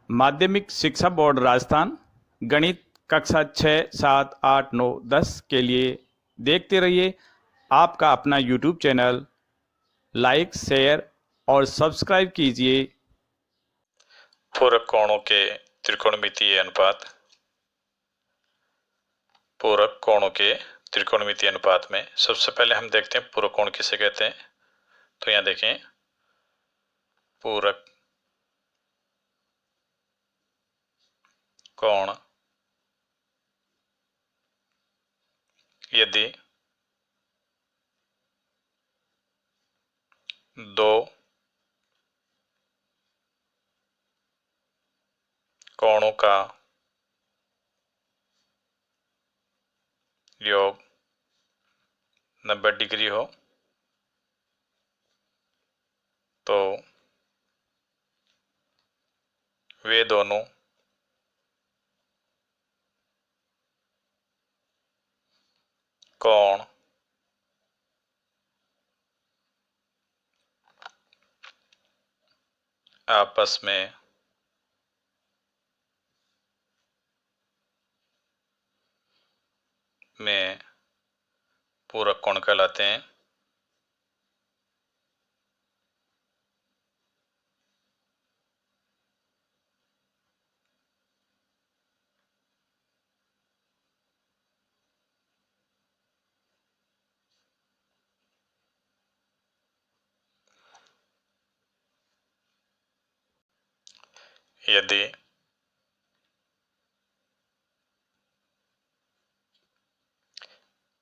माध्यमिक शिक्षा बोर्ड राजस्थान गणित कक्षा 6, 7, 8, 9, 10 के लिए देखते रहिए आपका अपना यूट्यूब चैनल। लाइक, शेयर और सब्सक्राइब कीजिए। पूरक कोणों के त्रिकोणमितीय अनुपात। पूरक कोणों के त्रिकोणमितीय अनुपात में सबसे पहले हम देखते हैं पूरक कोण किसे कहते हैं। तो यहां देखें, पूरक कोण यदि दो कोणों का योग 90 डिग्री हो तो वे दोनों कोण आपस में पूरक कोण कहलाते हैं। यदि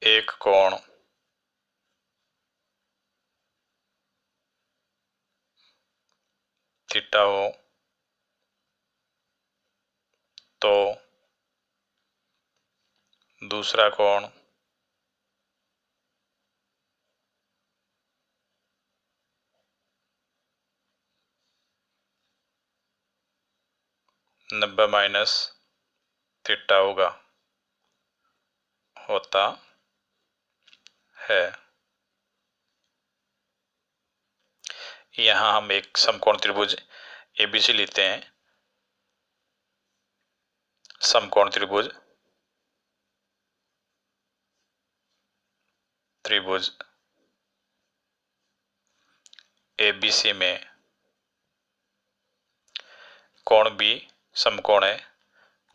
एक कोण थीटा हो तो दूसरा कोण नब्बे माइनस थीटा होता है। यहां हम एक समकोण त्रिभुज एबीसी लेते हैं। समकोण त्रिभुज एबीसी में कोण बी समकोण है।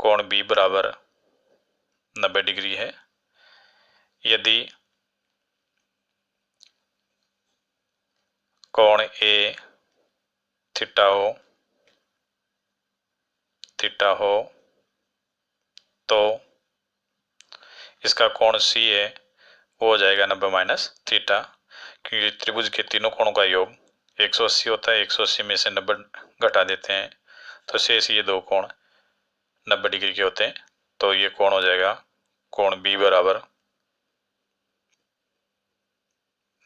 कोण बी बराबर 90 डिग्री है। यदि कोण ए थीटा हो तो इसका कोण सी है वो हो जाएगा 90 माइनस थीटा, क्योंकि त्रिभुज के तीनों कोणों का योग 180 होता है। 180 में से 90 घटा देते हैं तो शेष ये दो कोण 90 डिग्री के होते हैं। तो ये कोण हो जाएगा कोण बी बराबर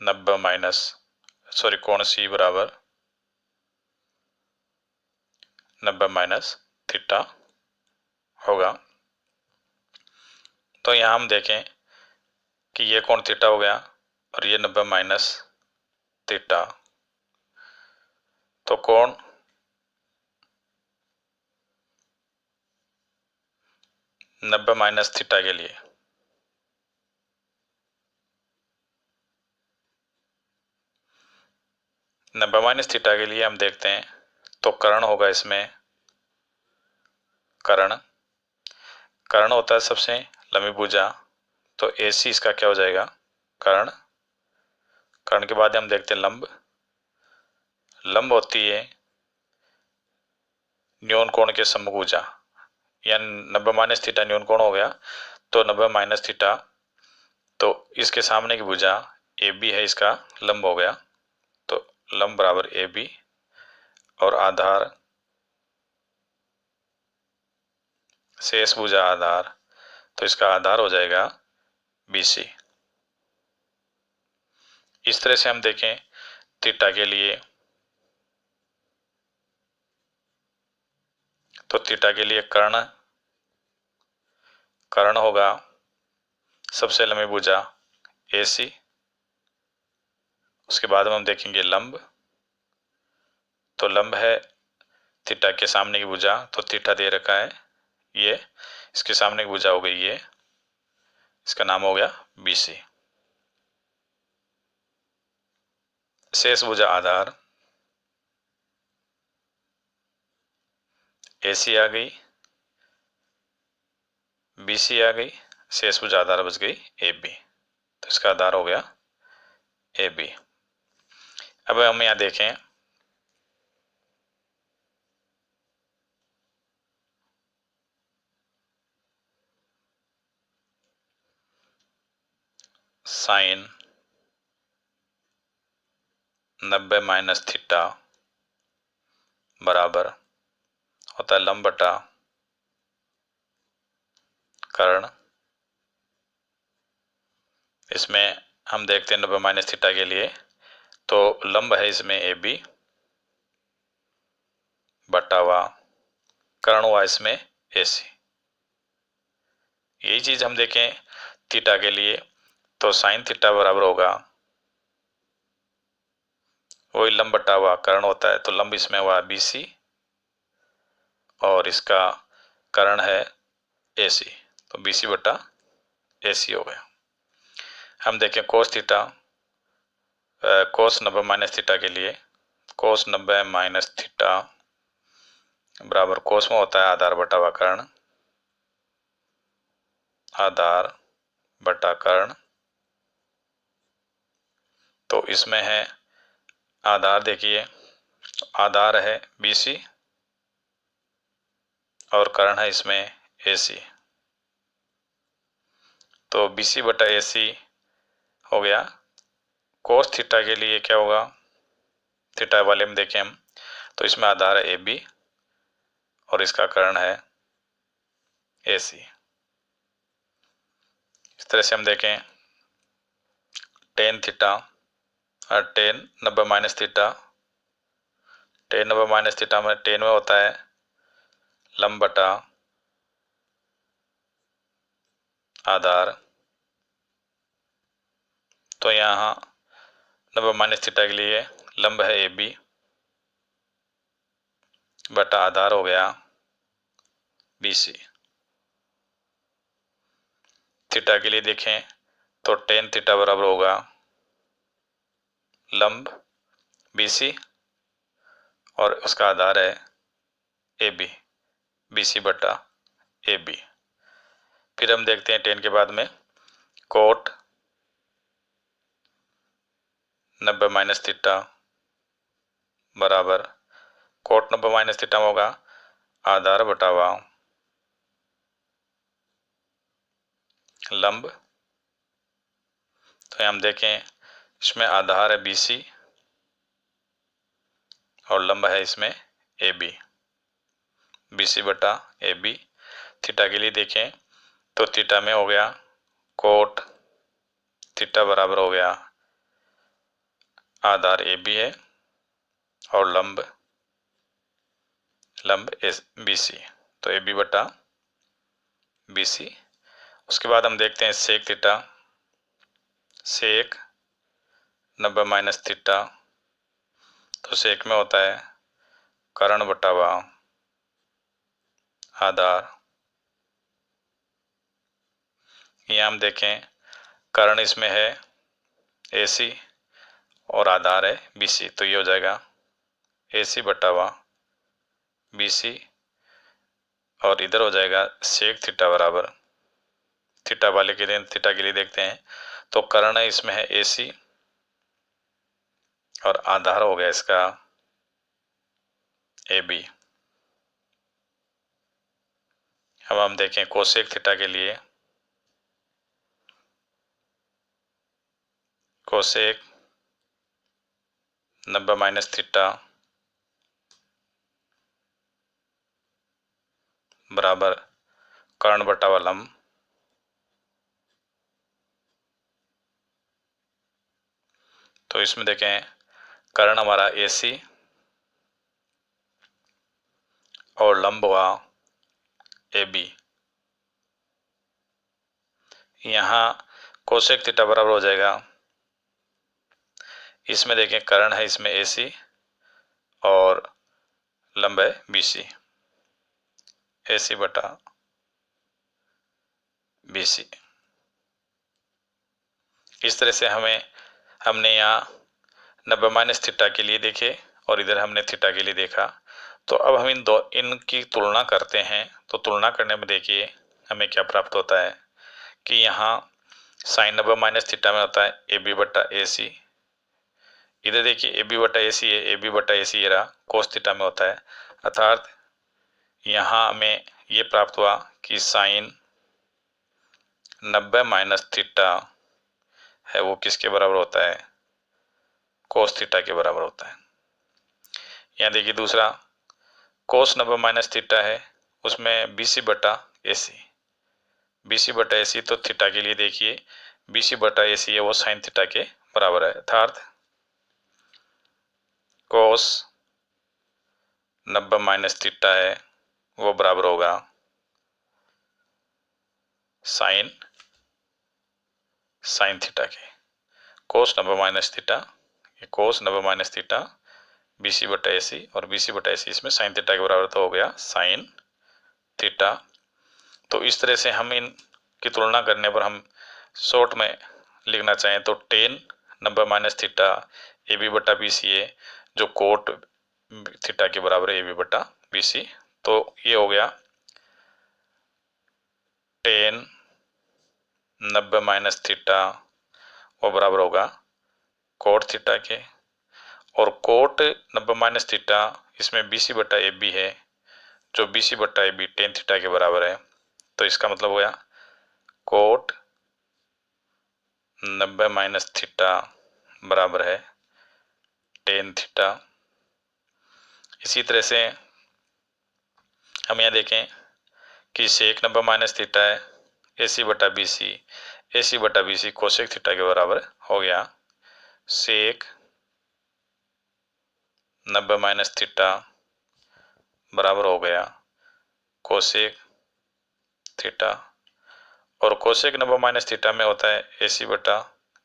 90 कोण सी बराबर 90 माइनस थीटा होगा। तो यहां हम देखें कि ये कोण थीटा हो गया और ये 90 माइनस थीटा। तो कोण 90 माइनस थीटा के लिए हम देखते हैं तो कर्ण होगा इसमें। कर्ण होता है सबसे लंबी भुजा, तो AC इसका क्या हो जाएगा कर्ण के बाद हम देखते हैं लंब होती है न्यून कोण के समभुजा, यानी 90 माइनस थीटा न्यून कोण हो गया। तो 90 माइनस थीटा तो इसके सामने की भुजा AB है, इसका लंब हो गया। तो लंब बराबर AB और आधार शेष भुजा आधार, तो इसका आधार हो जाएगा BC। इस तरह से हम देखें थीटा के लिए, तो थीटा के लिए कर्ण होगा सबसे लंबी भुजा AC। उसके बाद हम देखेंगे लंब, तो लंब है थीटा के सामने की भुजा, तो थीटा दे रखा है ये, इसके सामने की भुजा हो गई ये, इसका नाम हो गया BC। शेष भुजा आधार AC आ गई, BC आ गई, शेष भुजा आधार बच गई AB, तो इसका आधार हो गया AB। अब हम यहाँ देखें साइन 90 माइनस थीटा बराबर होता है लंब बटा कर्ण। इसमें हम देखते हैं 90 माइनस थीटा के लिए, तो लंब है इसमें AB बटा हुआ कर्ण हुआ इसमें AC। यही चीज हम देखें थीटा के लिए, तो साइन थीटा बराबर होगा वही लंब बटा हुआ कर्ण होता है, तो लंब इसमें हुआ BC और इसका कर्ण है AC, तो BC बटा AC हो गया। हम देखें कोस थीटा, कोस 90 माइनस थीटा के लिए, कोस 90 माइनस थीटा बराबर कोस में होता है आधार बटा हुआ कर्ण, आधार बटा कर्ण। तो इसमें है आधार, देखिए आधार है BC और कर्ण है इसमें AC, तो BC बटा AC हो गया। कोस थीटा के लिए क्या होगा, थीटा वाले में देखें हम, तो इसमें आधार है AB और इसका कर्ण है AC। इस तरह से हम देखें tan theta, ten 90 minus theta, ten 90 minus theta में टेन में होता है लंब बटा आधार, तो यहाँ 90 माइनस थीटा के लिए लंब है AB बटा आधार हो गया BC। थीटा के लिए देखें तो टेन थीटा बराबर होगा लंब BC और उसका आधार है AB, BC बटा AB। फिर हम देखते हैं टेन के बाद में कोट 90 माइनस थीटा बराबर कोट 90 माइनस थीटा में होगा आधार बटा हुआ लंब, तो हम देखें इसमें आधार है BC और लंब है इसमें AB, BC बटा AB। थीटा के लिए देखें तो थीटा में हो गया कोट थीटा बराबर हो गया आधार AB है और लंब BC, तो AB बटा BC। उसके बाद हम देखते हैं सेक थीटा, सेक 90 माइनस थीटा, तो सेक में होता है कर्ण बटा हुआ आधार। यहाँ हम देखें कर्ण इसमें है AC और आधार है BC, तो ये हो जाएगा AC बटा हुआ BC और इधर हो जाएगा सेक थीटा बराबर, थीटा वाले के लिए थीटा के लिए देखते हैं तो कर्ण है इसमें है AC और आधार हो गया इसका AB। अब हम देखें कोसेक थीटा के लिए, कोसेक 90 माइनस थीटा बराबर कर्ण बटा हुआ लंब, तो इसमें देखें कर्ण हमारा AC और लंब हुआ AB। यहाँ कोसेक थीटा बराबर हो जाएगा, इसमें देखें कर्ण है इसमें AC और लंब है BC, AC बटा BC। इस तरह से हमने यहाँ 90 माइनस थीटा के लिए देखे और इधर हमने थीटा के लिए देखा। तो अब हम इनकी तुलना करते हैं। तो तुलना करने में देखिए हमें क्या प्राप्त होता है कि यहाँ साइन 90 माइनस थीटा में होता है AB बटा AC। इधर देखिए AB बटा AC है, AB बटा AC ये रहा कोस थीटा में होता है। अर्थात यहाँ हमें ये प्राप्त हुआ कि साइन 90 माइनस थीटा है वो किसके बराबर होता है, कोस थीटा के बराबर होता है। यहाँ देखिए दूसरा कोस 90 माइनस थीटा है, उसमें BC बटा AC, BC बटा AC तो थीटा के लिए देखिए BC बटा AC है वो साइन थीटा के बराबर है। अर्थात कोस 90 माइनस थीटा है वो बराबर होगा साइन थीटा के। कोस 90 माइनस थीटा, ये कोस 90 माइनस थीटा BC बटा AC और BC बटा AC इसमें साइन थीटा के बराबर तो हो गया साइन थीटा। तो इस तरह से हम इनकी तुलना करने पर हम शॉर्ट में लिखना चाहें तो टेन 90 माइनस थीटा AB बटा BC है जो कोट थीटा के बराबर है AB बटा BC। तो ये हो गया टेन 90 माइनस थीटा वो बराबर होगा कोट थीटा के, और कोट 90 माइनस थीटा इसमें BC बटा AB है जो BC बटा AB टेन थीटा के बराबर है। तो इसका मतलब हो गया कोट 90 माइनस थीटा बराबर है टेन थीटा। इसी तरह से हम यहाँ देखें कि सेक 90 माइनस थीटा है AC बटा BC, AC बटा BC कोसेक थीटा के बराबर हो गया सेक 90 माइनस थीटा बराबर हो गया कोसेक थीटा, और कोसेक 90 माइनस थीटा में होता है AC बटा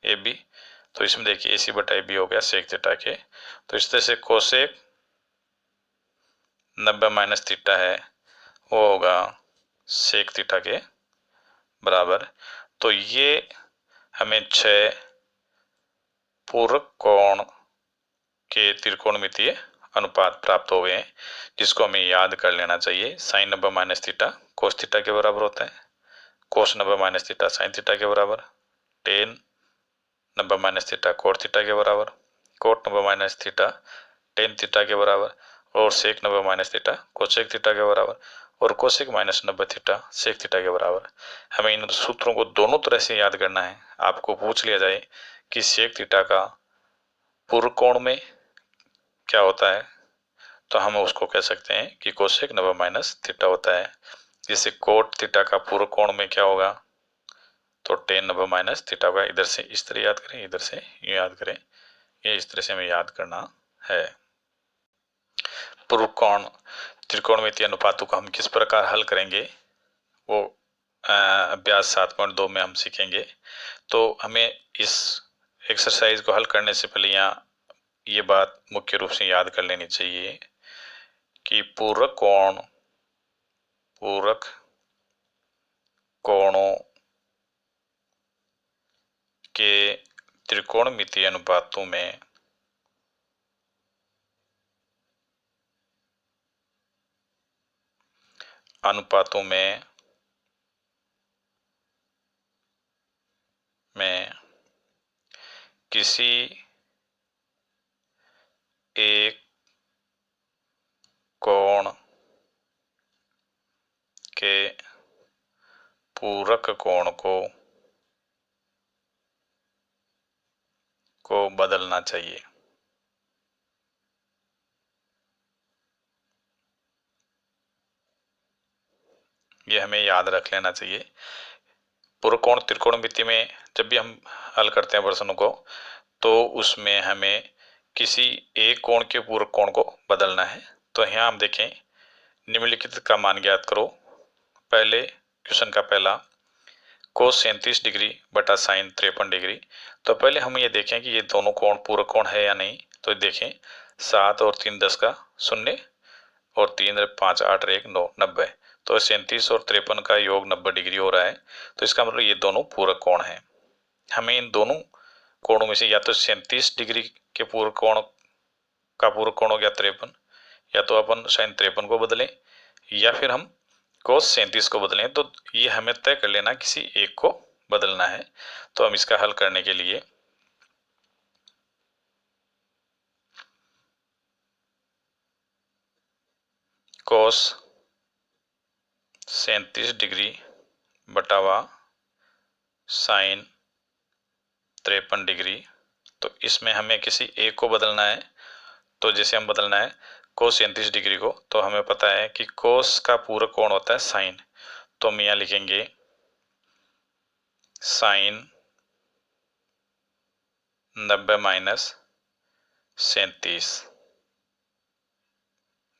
AB। तो इसमें देखिए AC बटा AB हो गया सेक थीटा के। तो इस तरह से कोसेक 90 माइनस थीटा है वो होगा सेक थीटा के बराबर। तो ये हमें 6 पूरक कोण के त्रिकोणमितीय अनुपात प्राप्त हो गए हैं, जिसको हमें याद कर लेना चाहिए। Sine 90 minus theta cos theta के बराबर होता है, cos 90 minus theta sine theta के बराबर, tan 90 minus theta cot theta के बराबर, cot 90 minus theta tan theta के बराबर, और sec 90 minus theta cosec theta के बराबर, और cosec minus 90 theta sec theta के बराबर। हमें इन सूत्रों को दोनों तरह से याद करना है। आपको पूछ लिया जाए कि सेक थीटा का पूर्व कोण में क्या होता है तो हम उसको कह सकते हैं कि कोसेक 90 माइनस थीटा होता है। जैसे कोट थीटा का पूर्व कोण में क्या होगा तो टेन 90 माइनस थीटा होगा। इधर से इस तरह याद करें, इधर से यूँ याद करें, ये इस तरह से हमें याद करना है। पूर्व कोण त्रिकोणमितीय अनुपातों को हम किस प्रकार हल करेंगे वो अभ्यास 7.2 में हम सीखेंगे। तो हमें इस एक्सरसाइज को हल करने से पहले यहाँ ये बात मुख्य रूप से याद कर लेनी चाहिए कि पूरक कोणों के त्रिकोणमितीय अनुपातों में किसी एक कोण के पूरक कोण को बदलना चाहिए। ये हमें याद रख लेना चाहिए। पूरक कोण त्रिकोणमिति में जब भी हम हल करते हैं प्रश्नों को तो उसमें हमें किसी एक कोण के पूरक कोण को बदलना है। तो यहाँ हम देखें निम्नलिखित का मान ज्ञात करो। पहले क्वेश्चन का पहला कोस 37 डिग्री बटा साइन 53 डिग्री। तो पहले हम ये देखें कि ये दोनों कोण पूरक कोण है या नहीं। तो देखें 7 और 3 10 का शून्य, और 3 5 8 1 9 90। तो 37 और 53 का योग 90 डिग्री हो रहा है। तो इसका मतलब ये दोनों पूरक कोण हैं। हमें इन दोनों कोणों में से या तो 37 डिग्री के पूरक कोण का पूरक कोण हो गया 53, या तो अपन sin 53 को बदलें या फिर हम cos 37 को बदलें। तो ये हमें तय कर लेना किसी एक को बदलना है। तो हम इसका हल करने के लिए cos 37 डिग्री बटावा sin 53 डिग्री, तो इसमें हमें किसी एक को बदलना है। तो जैसे हम बदलना है cos 37 डिग्री को, तो हमें पता है कि cos का पूरक कोण होता है sin। तो हम यहाँ लिखेंगे sin 90 माइनस 37,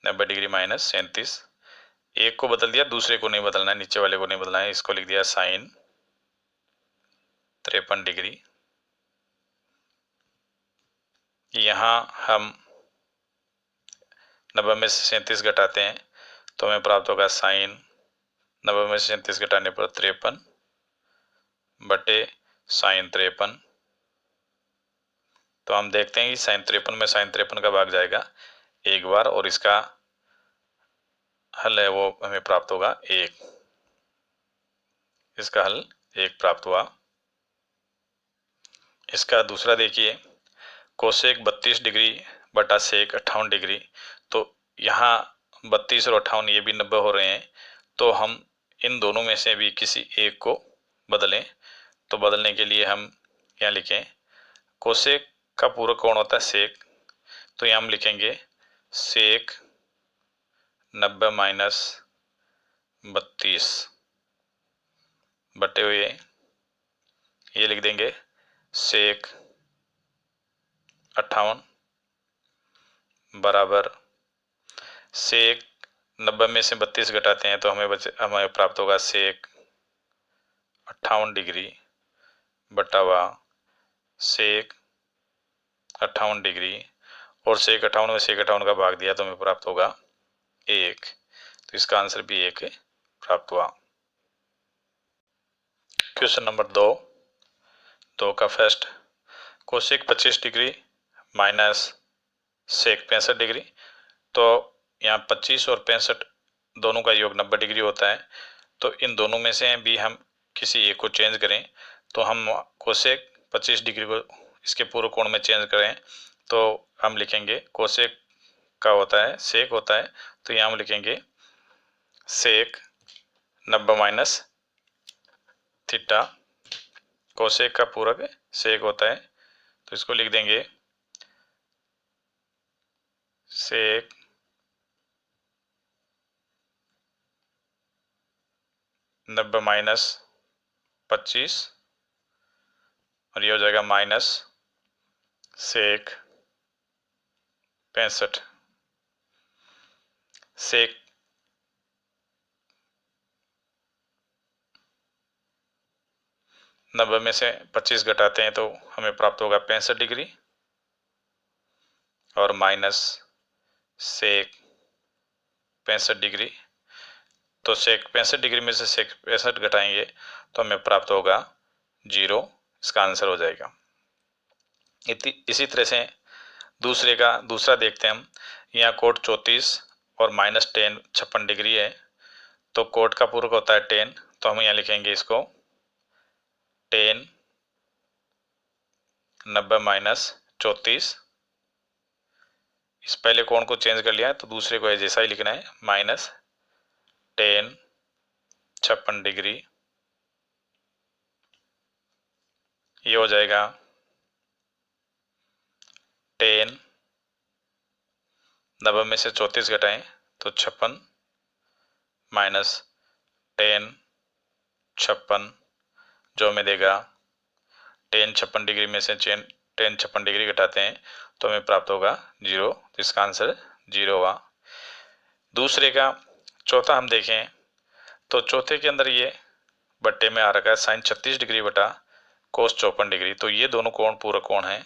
90 डिग्री माइनस 37। एक को बदल दिया, दूसरे को नहीं बदलना है, नीचे वाले को नहीं बदलना है। इसको लिख दिया sin 53 डिग्री। यहाँ हम 90 में से 37 घटाते हैं तो हमें प्राप्त होगा sin 90 में से 37 घटाने पर 53 बटे sin 53। तो हम देखते हैं कि sin 53 में sin 53 का भाग जाएगा एक बार, और इसका हल है वो हमें प्राप्त होगा 1। इसका हल 1 प्राप्त हुआ। इसका दूसरा देखिए, कोसेक 32 डिग्री बटा सेक 58 डिग्री। तो यहाँ 32 और 58 ये भी 90 हो रहे हैं। तो हम इन दोनों में से भी किसी एक को बदलें। तो बदलने के लिए हम यहाँ लिखें कोसेक का पूरक कोण होता है सेक। तो यहाँ हम लिखेंगे सेक 90 माइनस 32 बटे हुए ये लिख देंगे सेक 58 बराबर सेक 90 में से 32 घटाते हैं तो हमें प्राप्त होगा सेक 58 डिग्री बटावा सेक 58 डिग्री, और सेक 58 में सेक 58 का भाग दिया तो हमें प्राप्त होगा 1। तो इसका आंसर भी 1 प्राप्त हुआ। क्वेश्चन नंबर 2 का first, cosec 25 degree minus sec 65 degree. तो यहाँ 25 और 65 दोनों का योग 90 डिग्री होता है। तो इन दोनों में से भी हम किसी एक को चेंज करें। तो हम कोसेक 25 डिग्री को इसके पूर्व कोण में चेंज करें तो हम लिखेंगे कोसेक का होता है सेक होता है। तो यहाँ हम लिखेंगे सेक 90 माइनस थीटा। कोसेक का पूरक सेक होता है तो इसको लिख देंगे सेक 90 माइनस 25 और ये हो जाएगा माइनस सेक 65। सेक 90 में से 25 घटाते हैं तो हमें प्राप्त होगा 65 डिग्री और माइनस सेक 65 डिग्री। तो सेक 65 डिग्री में से सेक 65 घटाएंगे तो हमें प्राप्त होगा 0। इसका आंसर हो जाएगा। इसी तरह से दूसरा देखते हैं हम। यहाँ कोट 34 और माइनस 10 56 डिग्री है। तो कोट का पूरक होता है 10। तो हम यहाँ लिखेंगे इसको 10 90 माइनस 34। इस पहले कोण को चेंज कर लिया है तो दूसरे को जैसा ही लिखना है माइनस 10 56 डिग्री। ये हो जाएगा 10 90 में से 34 घटाएं तो 56 माइनस 10 56 जो हमें देगा 10 56 डिग्री में से 10 56 डिग्री घटाते हैं तो हमें प्राप्त होगा 0। तो इसका आंसर 0 हुआ। दूसरे का चौथा हम देखें तो चौथे के अंदर ये बट्टे में आ रखा है साइन 36 डिग्री बटा कोस 54 डिग्री। तो ये दोनों कोण पूरक कोण है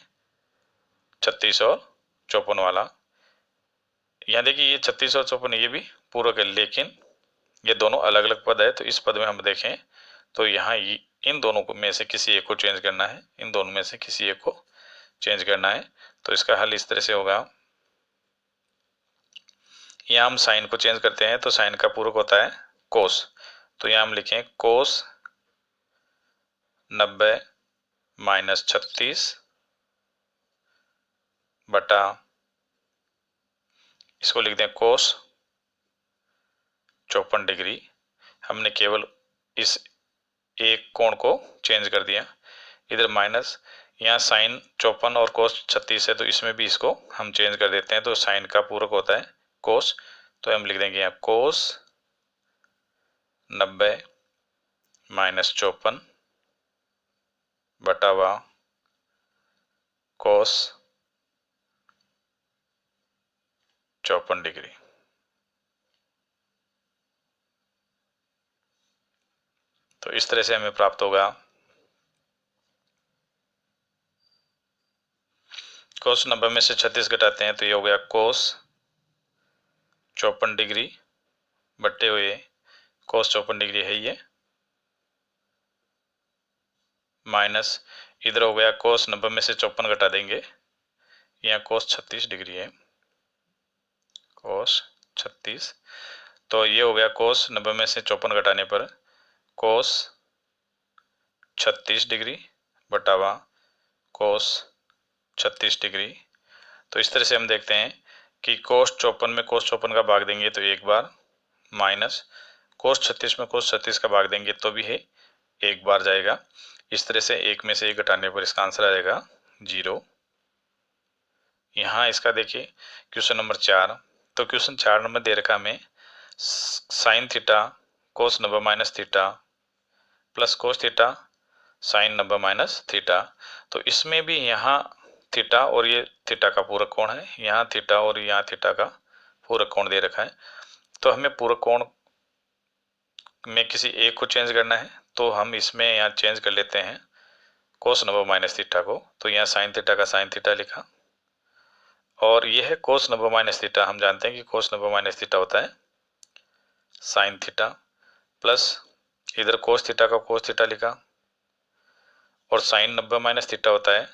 36 और 54 वाला। यहाँ देखिए ये 36 और 54 ये भी पूरक है, लेकिन ये दोनों अलग अलग पद है। तो इस पद में हम देखें तो यहाँ इन दोनों में से किसी एक को चेंज करना है, इन दोनों में से किसी एक को चेंज करना है। तो इसका हल इस तरह से होगा, यहाँ हम साइन को चेंज करते हैं तो साइन का पूरक होता है कोस। तो यहाँ हम लिखें कोस 90 माइनस 36 बटा, इसको लिख दें कोस 54 डिग्री। हमने केवल इस एक कोण को चेंज कर दिया, इधर माइनस, यहाँ साइन 54 और कोस 36 है तो इसमें भी इसको हम चेंज कर देते हैं। तो साइन का पूरक होता है कोस। तो हम लिख देंगे यहाँ कोस 90 माइनस 54 बटा हुआ कोस 54 डिग्री। तो इस तरह से हमें प्राप्त होगा कोस 90 में से 36 घटाते हैं तो ये हो गया कोस 54 डिग्री बटे हुए कोस 54 डिग्री है ये, माइनस इधर हो गया कोस 90 में से 54 घटा देंगे, यहाँ कोस 36 डिग्री है, कोस 36। तो ये हो गया कोस 90 में से 54 घटाने पर कोस 36 डिग्री बटा हुआ कोस 36 डिग्री। तो इस तरह से हम देखते हैं कि कोस 54 में कोस 54 का भाग देंगे तो एक बार, माइनस कोस 36 में कोस 36 का भाग देंगे तो भी है एक बार जाएगा। इस तरह से एक में से एक घटाने पर इसका आंसर आ जाएगा 0। यहाँ इसका देखिए क्वेश्चन नंबर 4। तो क्वेश्चन 4 नंबर दे रखा हमें sine theta cos 90 minus theta plus cos theta sine 90 minus theta. तो इसमें भी यहाँ थीटा और ये थीटा का पूरक कोण है, यहाँ थीटा और यहाँ थीटा का पूरक कोण दे रखा है। तो हमें पूरक कोण में किसी एक को चेंज करना है तो हम इसमें यहाँ चेंज कर लेते हैं कोस 90 माइनस थीटा को। तो यहाँ साइन थीटा का साइन थीटा लिखा, और यह है कोस 90 माइनस थीटा। हम जानते हैं कि कोस 90 माइनस थीटा होता है साइन थीटा, प्लस इधर कोस थीटा का कोस थीटा लिखा, और साइन 90 माइनस थीटा होता है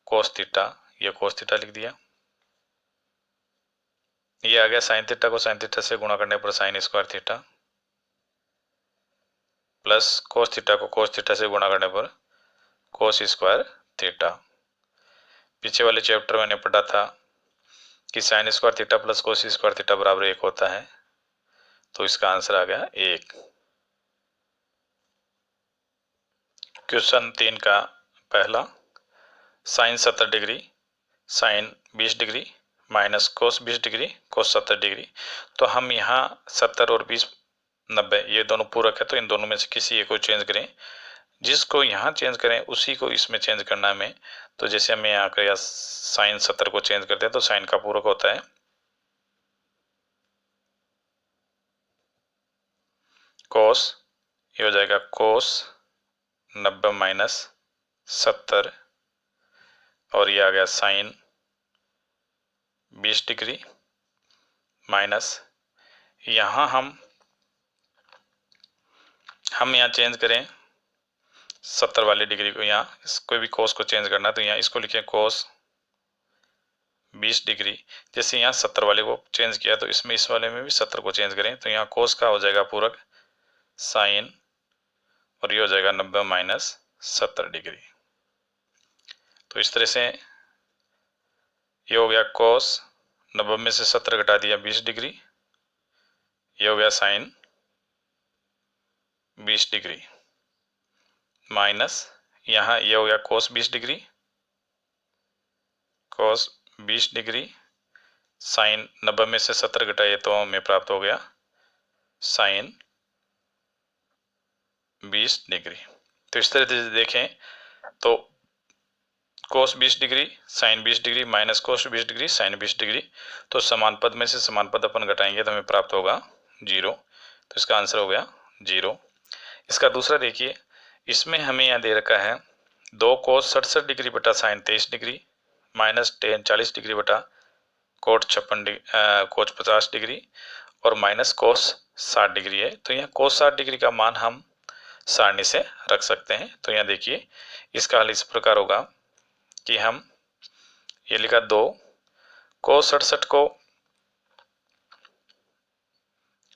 कोस थीटा, ये कोस थीटा लिख दिया। ये आ गया साइन थीटा को साइन थीटा से गुणा करने पर sine square theta, plus cos theta को कोस थीटा से गुणा करने पर कोस स्क्वायर थीटा। पीछे वाले चैप्टर में मैंने पढ़ा था कि sine square theta plus cos square theta बराबर 1 होता है। तो इसका आंसर आ गया 1। क्वेश्चन 3 का पहला, sine 70 degree sine 20 degree minus cos 20 degree cos 70 degree. तो हम यहाँ 70 और 20 90 ये दोनों पूरक है, तो इन दोनों में से किसी एक को चेंज करें। जिसको यहाँ चेंज करें उसी को इसमें चेंज करना है हमें। तो जैसे हमें यहाँ का साइन 70 को चेंज करते हैं तो साइन का पूरक होता है कोस, ये हो जाएगा कोस 90 माइनस 70, और ये आ गया साइन 20 डिग्री माइनस, यहाँ हम यहाँ चेंज करें 70 वाली डिग्री को, यहाँ कोई भी कोस को चेंज करना तो यहाँ इसको लिखें कोस 20 डिग्री। जैसे यहाँ 70 वाले को चेंज किया तो इसमें इस वाले में भी 70 को चेंज करें तो यहाँ कोस का हो जाएगा पूरक साइन, और ये हो जाएगा 90 माइनस 70 डिग्री। तो इस तरह से ये हो गया कोस 90 में से 70 घटा दिया 20 डिग्री, ये हो गया साइन 20 डिग्री, माइनस यहाँ ये हो गया कोस 20 डिग्री, कोस 20 डिग्री साइन 90 में से 70 घटाइए तो हमें प्राप्त हो गया साइन 20 डिग्री। तो इस तरह से देखें तो कोस 20 degree sine 20 degree minus cos 20 degree sine 20 degree, तो समान पद में से समान पद अपन घटाएंगे तो हमें प्राप्त होगा 0। तो इसका आंसर हो गया 0। इसका दूसरा देखिए, इसमें हमें यहाँ दे रखा है 2 कोस 67 डिग्री बटा sine 23 degree minus tan 40 degree बटा कोट 50 डिग्री और माइनस कोस 60 डिग्री है। तो यहाँ कोस 60 डिग्री का मान हम सारणी से रख सकते हैं। तो यहाँ देखिए इसका हल इस प्रकार होगा कि हम ये लिखा 2 कोस 67 को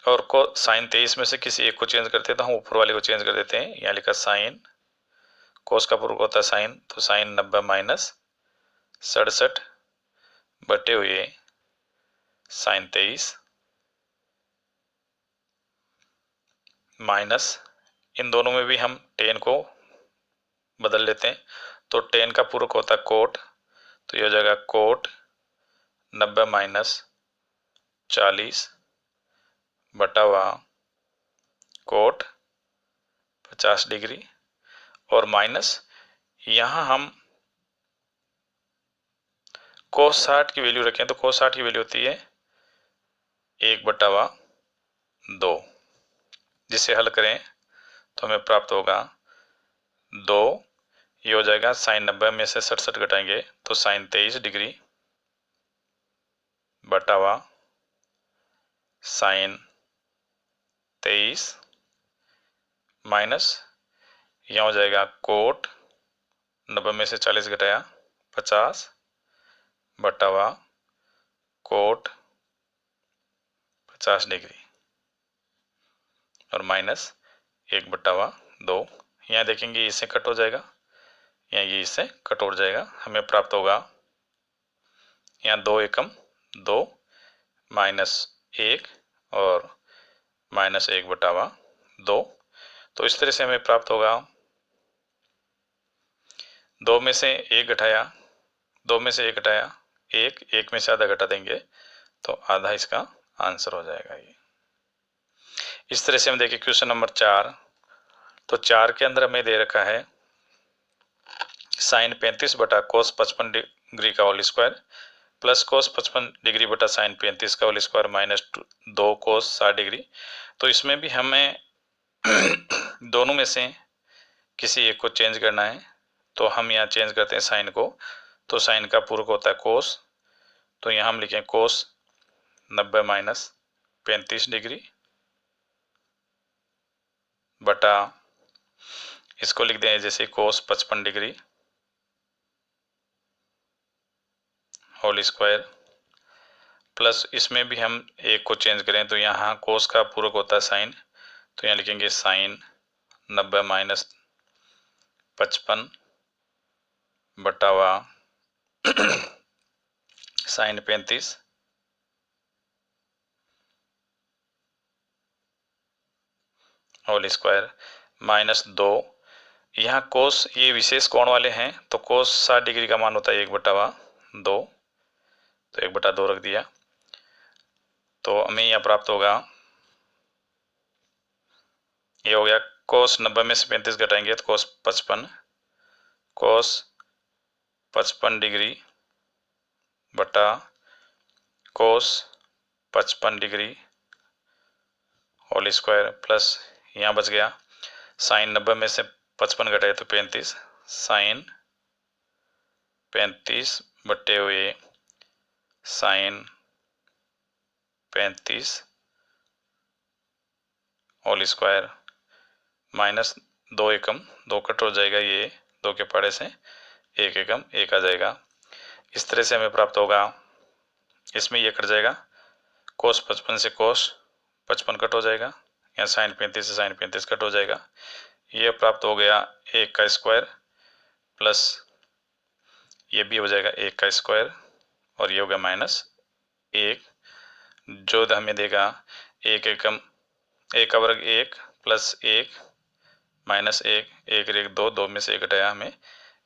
और को साइन 23 में से किसी एक को चेंज करते हैं, तो हम ऊपर वाले को चेंज कर देते हैं। यहाँ लिखा साइन, कोस का पूर्वक होता है साइन, तो साइन 90 माइनस 67 बटे हुए साइन 23 माइनस, इन दोनों में भी हम टेन को बदल लेते हैं। तो टेन का पूर्वक होता है कोट, तो ये हो जाएगा कोट 90 माइनस 40 बटा हुआ कोट 50 डिग्री और माइनस यहाँ हम कोस 60 की वैल्यू रखें, तो कोस 60 की वैल्यू होती है 1/2, जिसे हल करें तो हमें प्राप्त होगा 2, ये हो जाएगा साइन 90 में से 67 घटाएंगे तो साइन 23 डिग्री बटा हुआ साइन 23 माइनस यहाँ हो जाएगा कोट 90 में से 40 घटाया 50 बटा हुआ कोट 50 डिग्री और माइनस 1/2। यहाँ देखेंगे इससे कट हो जाएगा, यहाँ ये इससे कट हो जाएगा। हमें प्राप्त होगा यहाँ 2 एकम 2 माइनस 1 और माइनस 1/2। तो इस तरह से हमें प्राप्त होगा 2 में से 1 घटाया 2 में से 1 घटाया 1 में से आधा घटा देंगे तो आधा इसका आंसर हो जाएगा। ये इस तरह से हम देखें क्वेश्चन नंबर 4। तो 4 के अंदर हमें दे रखा है साइन 35 बटा कोस 55 डिग्री का whole square plus cos 55 degree बटा साइन 35 का whole square minus 2 cos 60 degree. तो इसमें भी हमें दोनों में से किसी एक को चेंज करना है, तो हम यहाँ चेंज करते हैं साइन को। तो साइन का पूर्वक होता है कोस, तो यहाँ हम लिखें कोस 90 माइनस 35 डिग्री बटा इसको लिख दें जैसे कोस 55 डिग्री होल स्क्वायर प्लस इसमें भी हम एक को चेंज करें, तो यहाँ कोस का पूरक होता है साइन, तो यहाँ लिखेंगे साइन 90 माइनस 55 बटा हुआ साइन 35 होल स्क्वायर माइनस 2। यहाँ कोस ये विशेष कोण वाले हैं, तो कोस 60 डिग्री का मान होता है 1/2, तो 1/2 रख दिया। तो हमें यहाँ प्राप्त होगा, ये हो गया कोस 90 में से 35 घटाएंगे तो कोस 55 डिग्री बटा cos 55 degree whole square plus यहाँ बच गया साइन 90 में से 55 घटाए तो 35 साइन 35 बटे हुए साइन 35 होल स्क्वायर माइनस 2 एकम 2 कट हो जाएगा, ये 2 के पड़े से 1 एकम 1 आ जाएगा। इस तरह से हमें प्राप्त होगा, इसमें ये कट जाएगा, कोस 55 से कोस 55 कट हो जाएगा, यहाँ साइन 35 से साइन 35 कट हो जाएगा। ये प्राप्त हो गया 1 का स्क्वायर प्लस ये भी हो जाएगा 1 का स्क्वायर और ये हो गया माइनस 1, जो हमें देगा 1 एकम 1 का वर्ग 1 प्लस 1 माइनस 1 1 1 2 2 में से 1 घटाया हमें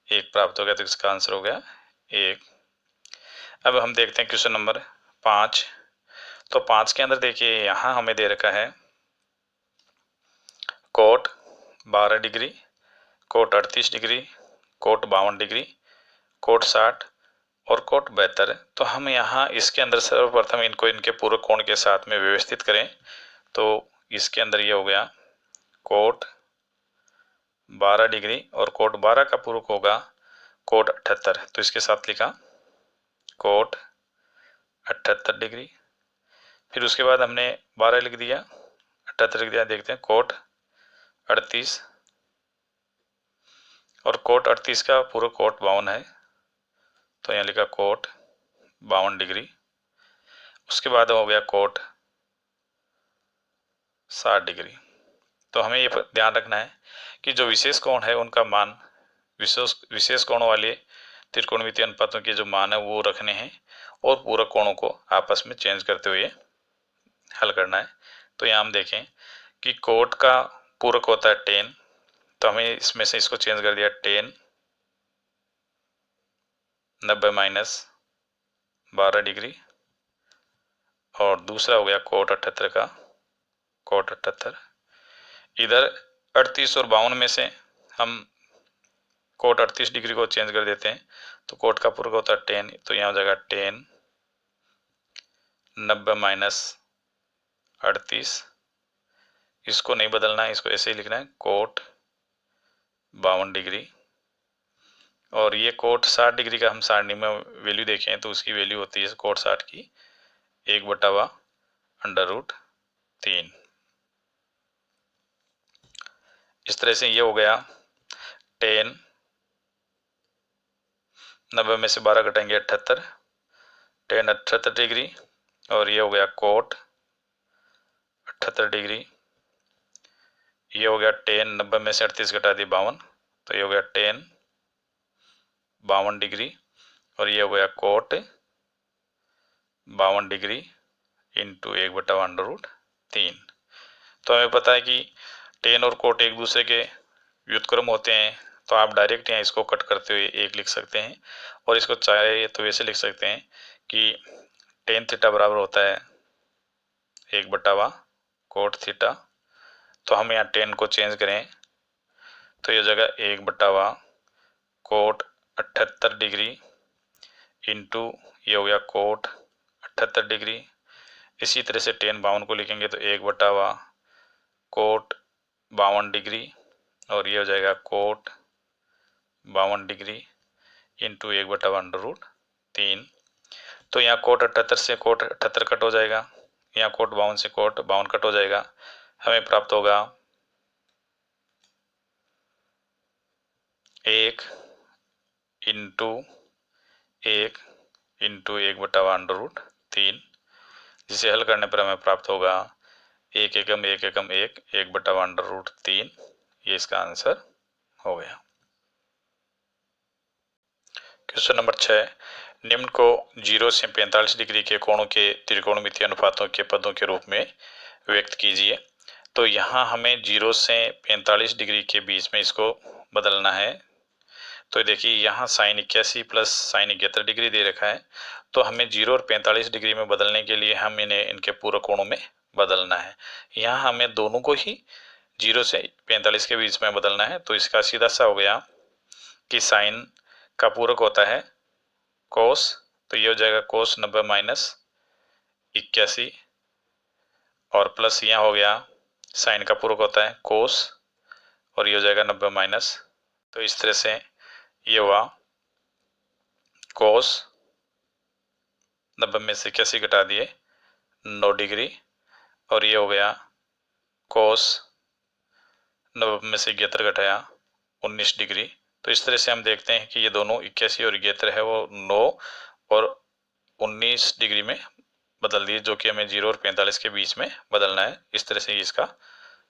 1 प्राप्त हो गया, तो इसका आंसर हो गया 1। अब हम देखते हैं क्वेश्चन नंबर 5। तो 5 के अंदर देखिए यहाँ हमें दे रखा है cot 12 degree, cot 38 degree, cot 52 degree, cot 60 और कोट 72। तो हम यहाँ इसके अंदर सर्वप्रथम इनको इनके पूरक कोण के साथ में व्यवस्थित करें। तो इसके अंदर ये हो गया कोट 12 डिग्री और कोट 12 का पूरक होगा कोट 78, तो इसके साथ लिखा कोट 78 डिग्री। फिर उसके बाद हमने 12 लिख दिया, 78 लिख दिया। देखते हैं कोट 38, और कोट 38 का पूरा कोट 52 है, तो यहाँ लिखा कोट 52 डिग्री। उसके बाद हो गया कोट 60 डिग्री। तो हमें ये ध्यान रखना है कि जो विशेष कोण है उनका मान विशेष कोणों वाले त्रिकोणमितीय अनुपातों के जो मान है वो रखने हैं, और पूरक कोणों को आपस में चेंज करते हुए हल करना है। तो यहाँ हम देखें कि कोट का पूरक होता है 10, तो हमें इसमें से इसको चेंज कर दिया 10 90 माइनस 12 डिग्री, और दूसरा हो गया कोट 78 का कोट 78। इधर 38 और 52 में से हम कोट 38 डिग्री को चेंज कर देते हैं, तो कोट का पूरक होता है 10, तो यहाँ हो जाएगा 10 90 माइनस 38। इसको नहीं बदलना है, इसको ऐसे ही लिखना है कोट 52 डिग्री। और ये कोट 60 डिग्री का हम सारणी में वैल्यू देखें तो उसकी वैल्यू होती है कोट 60 की 1/√3। इस तरह से ये हो गया 10 90 में से 12 घटाएंगे 78, 10 78 डिग्री, और ये हो गया कोट 78 डिग्री। ये हो गया 10 90 में से 38 घटा दी 52, तो ये हो गया 10 52 डिग्री, और ये हो गया कोट 52 डिग्री इंटू 1/√3। तो हमें पता है कि 10 और कोट एक दूसरे के व्युत्क्रम होते हैं, तो आप डायरेक्ट यहाँ इसको कट करते हुए 1 लिख सकते हैं, और इसको चाहे तो वैसे लिख सकते हैं कि tan थीटा बराबर होता है 1/कोट थीटा। तो हम यहाँ tan को चेंज करें तो ये जगह 1/कोट 78 डिग्री इंटू ये हो गया कोट 78 डिग्री। इसी तरह से tan 52 को लिखेंगे तो 1/कोट 52 डिग्री, और ये हो जाएगा कोट 52 डिग्री इंटू 1/√3। तो यहाँ कोट 78 से कोट 78 कट हो जाएगा, यहाँ कोट 52 से कोट 52 कट हो जाएगा। हमें प्राप्त होगा 1 इंटू 1 इंटू 1/√3, जिसे हल करने पर हमें प्राप्त होगा 1 एकम 1 एकम 1 1/√3। ये इसका आंसर हो गया। क्वेश्चन नंबर 6, निम्न को 0 से 45 डिग्री के कोणों के त्रिकोणमितीय अनुपातों के पदों के रूप में व्यक्त कीजिए। तो यहाँ हमें 0 से 45 डिग्री के बीच में इसको बदलना है। तो देखिए यहाँ sin 81 प्लस sin 71 डिग्री दे रखा है, तो हमें 0 और 45 डिग्री में बदलने के लिए हम इन्हें इनके पूरक कोणों में बदलना है। यहाँ हमें दोनों को ही 0 से 45 के बीच में बदलना है। तो इसका सीधा सा हो गया कि साइन का पूरक होता है कोस, तो ये हो जाएगा कोस 90 माइनस 81, और प्लस यहाँ हो गया साइन का पूरक होता है कोस, और ये हो जाएगा 90 माइनस। तो इस तरह से ये हुआ कोस 90 में से 81 घटा दिए 9 डिग्री, और ये हो गया कोस 90 में से 71 घटाया 19 डिग्री। तो इस तरह से हम देखते हैं कि ये दोनों 81 और 71 है वो 9 और 19 डिग्री में बदल दिए, जो कि हमें 0 और 45 के बीच में बदलना है। इस तरह से इसका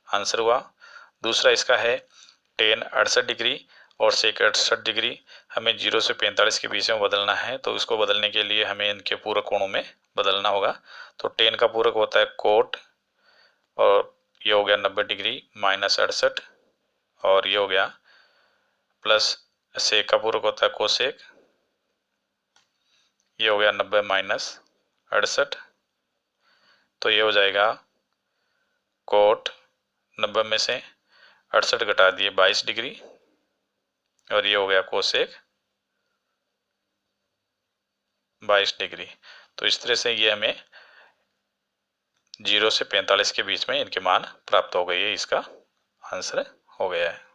आंसर हुआ। दूसरा इसका है tan 68 डिग्री और sec 68 डिग्री हमें 0 से 45 के बीच में बदलना है। तो इसको बदलने के लिए हमें इनके पूरक कोणों में बदलना होगा। तो tan का पूरक होता है कोट, और ये हो गया 90 डिग्री माइनस 68, और ये हो गया प्लस sec का पूरक होता है कोसेक, ये हो गया 90 माइनस 68। तो ये हो जाएगा कोट 90 में से 68 घटा दिए 22 डिग्री, और ये हो गया कोसेक 22 डिग्री। तो इस तरह से ये हमें 0 से 45 के बीच में इनके मान प्राप्त हो गए। इसका आंसर हो गया है।